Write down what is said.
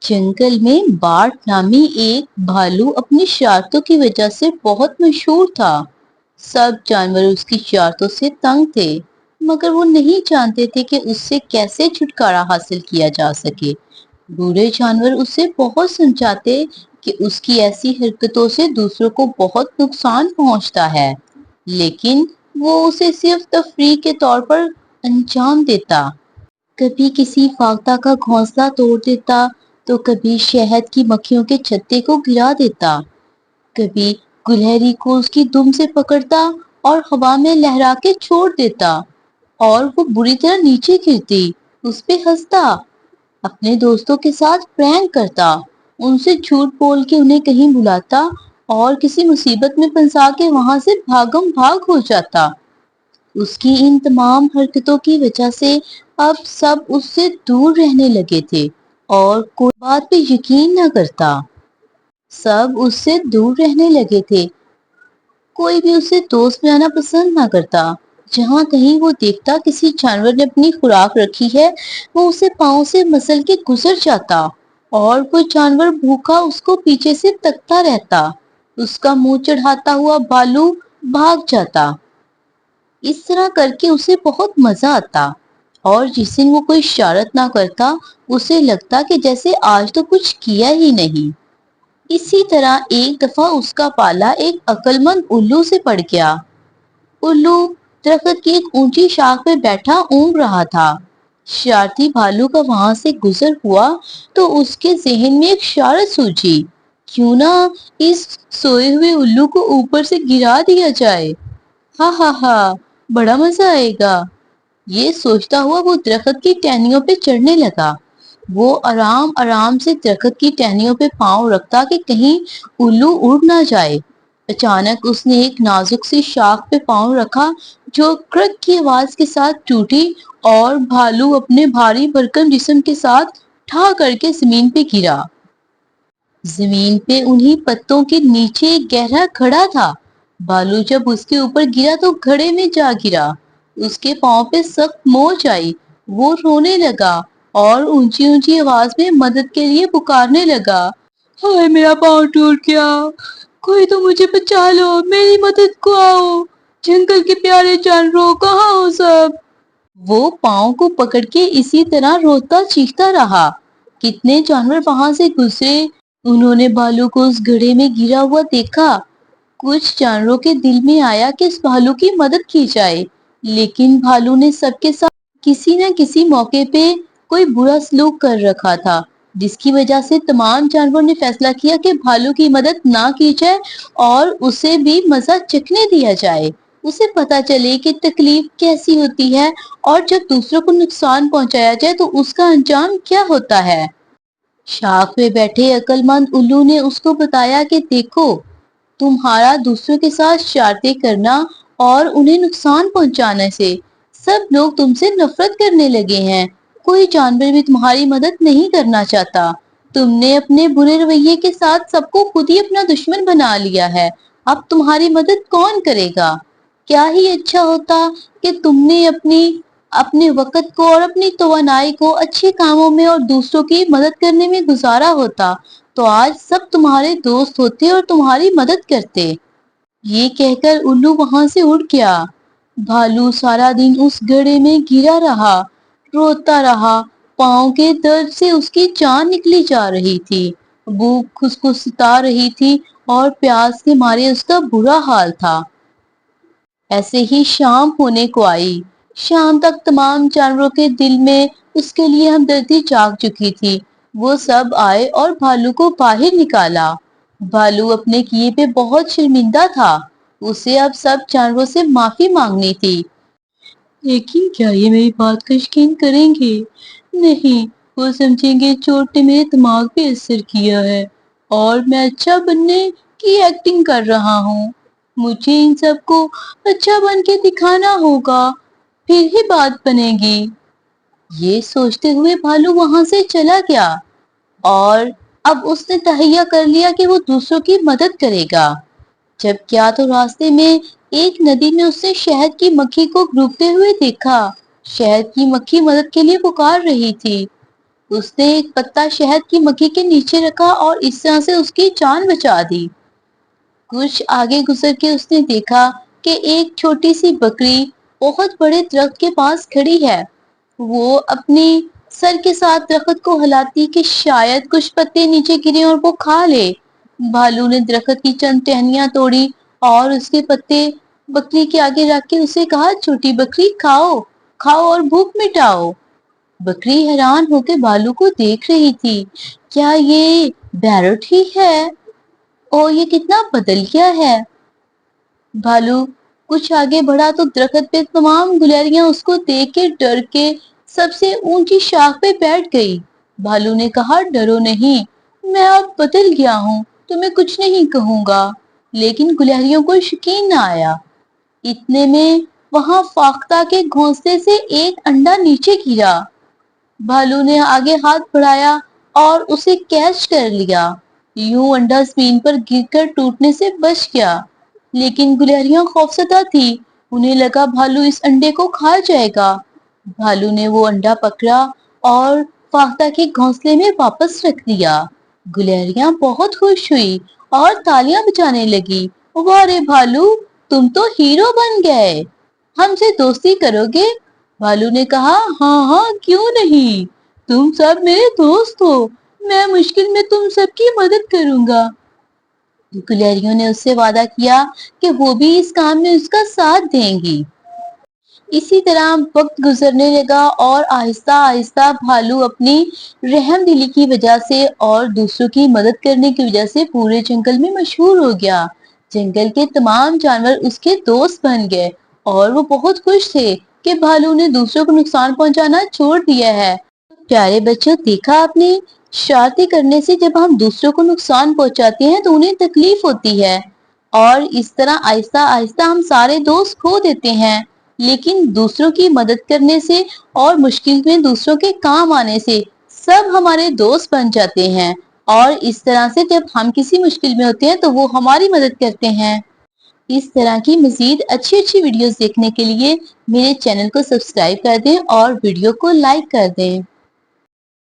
जंगल में बार्ट नामी एक भालू अपनी शरारतों की वजह से बहुत मशहूर था। सब जानवर उसकी शरारतों से तंग थे, मगर वो नहीं जानते थे कि उससे कैसे छुटकारा हासिल किया जा सके। बुरे जानवर उसे बहुत समझाते कि उसकी ऐसी हरकतों से दूसरों को बहुत नुकसान पहुंचता है, लेकिन वो उसे सिर्फ तफरीह के तौर पर अंजाम देता। कभी किसी फाख्ता का घोंसला तोड़ देता, तो कभी शहद की मक्खियों के छत्ते को गिरा देता, कभी गुलहरी को उसकी दुम से पकड़ता और हवा में लहरा के छोड़ देता, और वो बुरी तरह नीचे गिरती। उस पे हंसता, अपने दोस्तों के साथ प्रैंक करता, उनसे झूठ बोल के उन्हें कहीं बुलाता और किसी मुसीबत में फंसा के वहां से भागम भाग हो जाता। उसकी इन तमाम हरकतों की वजह से अब सब उससे दूर रहने लगे थे और कोई बात पे यकीन न करता। सब उससे दूर रहने लगे थे, कोई भी उसे दोस्त बनाना पसंद ना करता। जहाँ कहीं वो देखता किसी जानवर ने अपनी खुराक रखी है, वो उसे पाँव से मसल के गुजर जाता और कोई जानवर भूखा उसको पीछे से तकता रहता। उसका मुंह चढ़ाता हुआ भालू भाग जाता। इस तरह करके उसे बहुत मजा आता, और जिस दिन वो कोई शरारत ना करता, उसे लगता कि जैसे आज तो कुछ किया ही नहीं। इसी तरह एक दफा उसका पाला एक अक्लमंद उल्लू से पड़ गया। उल्लू दरख्त की एक ऊंची शाख पे बैठा ऊँघ रहा था। शरारती भालू का वहां से गुजर हुआ तो उसके जहन में एक शरारत सूझी, क्यों ना इस सोए हुए उल्लू को ऊपर से गिरा दिया जाए। हा हा हा, बड़ा मजा आएगा। ये सोचता हुआ वो दरख्त की टहनियों पे चढ़ने लगा। वो आराम आराम से दरख्त की टहनियों पे पांव रखता कि कहीं उल्लू उड़ ना जाए। अचानक उसने एक नाजुक सी शाख पे पांव रखा, जो क्रक की आवाज के साथ टूटी और भालू अपने भारी भरकम जिस्म के साथ ठा करके जमीन पे गिरा। जमीन पे उन्हीं पत्तों के नीचे एक गहरा घड़ा था। भालू जब उसके ऊपर गिरा तो घड़े में जा गिरा। उसके पांव पे सख्त मोच आई। वो रोने लगा और ऊंची ऊंची आवाज में मदद के लिए पुकारने लगा। हाय, मेरा पाँव टूट गया, कोई तो मुझे बचा लो, मेरी मदद को आओ, जंगल के प्यारे जानवरों, कहाँ हो सब। वो पाँव को पकड़ के इसी तरह रोता चीखता रहा। कितने जानवर वहां से गुजरे, उन्होंने भालू को उस घड़े में गिरा हुआ देखा। कुछ जानवरों के दिल में आया कि इस भालू की मदद की जाए, लेकिन भालू ने सबके साथ किसी न किसी मौके पे कोई बुरा सलूक कर रखा था, जिसकी वजह से तमाम जानवरों ने फैसला किया कि भालू की मदद ना की जाए और उसे भी मजा चखने दिया जाए। उसे पता चले कि तकलीफ कैसी होती है और जब दूसरों को नुकसान पहुंचाया जाए तो उसका अंजाम क्या होता है। शाख में बैठे अक्लमंद उल्लू ने उसको बताया कि देखो, तुम्हारा दूसरों के साथ शरारतें करना और उन्हें नुकसान पहुंचाने से सब लोग तुमसे नफरत करने लगे हैं। कोई जानवर भी तुम्हारी मदद नहीं करना चाहता। तुमने अपने बुरे रवैये के साथ सबको खुद ही अपना दुश्मन बना लिया है। अब तुम्हारी मदद कौन करेगा। क्या ही अच्छा होता कि तुमने अपने वक़्त को और अपनी तवानाई को अच्छे कामों में और दूसरों की मदद करने में गुजारा होता, तो आज सब तुम्हारे दोस्त होते और तुम्हारी मदद करते। ये कहकर उल्लू वहां से उड़ गया। भालू सारा दिन उस घड़े में गिरा रहा, रोता रहा। पाँव के दर्द से उसकी जान निकली जा रही थी। भूख उसको सता रही थी और प्यास के मारे उसका बुरा हाल था। ऐसे ही शाम होने को आई। शाम तक तमाम जानवरों के दिल में उसके लिए हमदर्दी जाग चुकी थी। वो सब आए और भालू को बाहर निकाला। भालू अपने किए पे बहुत शर्मिंदा था। उसे अब सब जानवरों से माफी मांगनी थी। लेकिन क्या ये मेरी बात का यकीन करेंगे? नहीं, वो समझेंगे चोट ने मेरे दिमाग पे असर किया है और मैं अच्छा बनने की एक्टिंग कर रहा हूँ। मुझे इन सबको अच्छा बन के दिखाना होगा, फिर ही बात बनेगी। ये सोचते हुए भालू वहां से चला गया और अब उसने तहैया कर लिया कि वो दूसरों की मदद करेगा। जब क्या तो रास्ते में एक नदी में उसने शहद की मक्खी को डूबते हुए देखा। शहद की मक्खी मदद के लिए पुकार रही थी। اس نے ایک پتا شہد کی مکھی کے نیچے رکھا اور اس طرح سے اس کی جان بچا دی۔ کچھ آگے گزر کے اس نے دیکھا کہ ایک چھوٹی سی بکری بہت بڑے درخت کے پاس کھڑی ہے۔ وہ اپنی سر کے ساتھ درخت کو ہلاتی کہ شاید کچھ پتے نیچے گرے اور وہ کھا لے۔ بھالو نے درخت کی چند ٹہنیاں توڑی اور اس کے پتے بکری کے آگے رکھ کے اسے کہا، چھوٹی بکری کھاؤ، کھاؤ اور بھوک مٹاؤ۔ بکری حیران ہو کے بھالو کو دیکھ رہی تھی۔ کیا یہ بیرٹ ہی ہے؟ اور یہ کتنا بدل گیا ہے۔ بھالو کچھ آگے بڑھا تو درخت پہ تمام گلہریاں اس کو دیکھ کے ڈر کے سب سے اونچی شاخ پہ بیٹھ گئی۔ بھالو نے کہا، ڈرو نہیں، میں اب بدل گیا ہوں، تمہیں کچھ نہیں کہوں گا۔ لیکن گلہریوں کو یقین نہ آیا۔ اتنے میں وہاں فاختہ کے گھونسلے سے ایک انڈا نیچے گرا۔ بھالو نے آگے ہاتھ بڑھایا اور اسے کیچ کر لیا۔ یوں انڈا زمین پر گر کر ٹوٹنے سے بچ گیا۔ لیکن گلہریاں خوفزدہ تھی، انہیں لگا بھالو اس انڈے کو کھا جائے گا۔ بھالو نے وہ انڈا پکڑا اور فاختہ کے گھونسلے میں واپس رکھ دیا۔ گلہریاں بہت خوش ہوئی اور تالیاں بجانے لگی۔ واہ رے بھالو، تم تو ہیرو بن گئے، ہم سے دوستی کرو گے؟ بھالو نے کہا، ہاں ہاں کیوں نہیں، تم سب میرے دوست ہو، میں مشکل میں تم سب کی مدد کروں گا۔ گلہریوں نے اس سے وعدہ کیا کہ وہ بھی اس کام میں اس کا ساتھ دیں گی۔ اسی طرح وقت گزرنے لگا اور آہستہ آہستہ بھالو اپنی رحم دلی کی وجہ سے اور دوسروں کی مدد کرنے کی وجہ سے پورے جنگل میں مشہور ہو گیا۔ جنگل کے تمام جانور اس کے دوست بن گئے اور وہ بہت خوش تھے کہ بھالو نے دوسروں کو نقصان پہنچانا چھوڑ دیا ہے۔ پیارے بچوں، دیکھا آپ نے، شرارتیں کرنے سے جب ہم دوسروں کو نقصان پہنچاتے ہیں تو انہیں تکلیف ہوتی ہے، اور اس طرح آہستہ آہستہ ہم سارے دوست کھو دیتے ہیں۔ لیکن دوسروں کی مدد کرنے سے اور مشکل میں دوسروں کے کام آنے سے سب ہمارے دوست بن جاتے ہیں، اور اس طرح سے جب ہم کسی مشکل میں ہوتے ہیں تو وہ ہماری مدد کرتے ہیں۔ اس طرح کی مزید اچھی ویڈیوز دیکھنے کے لیے میرے چینل کو سبسکرائب کر دیں اور ویڈیو کو لائک کر دیں۔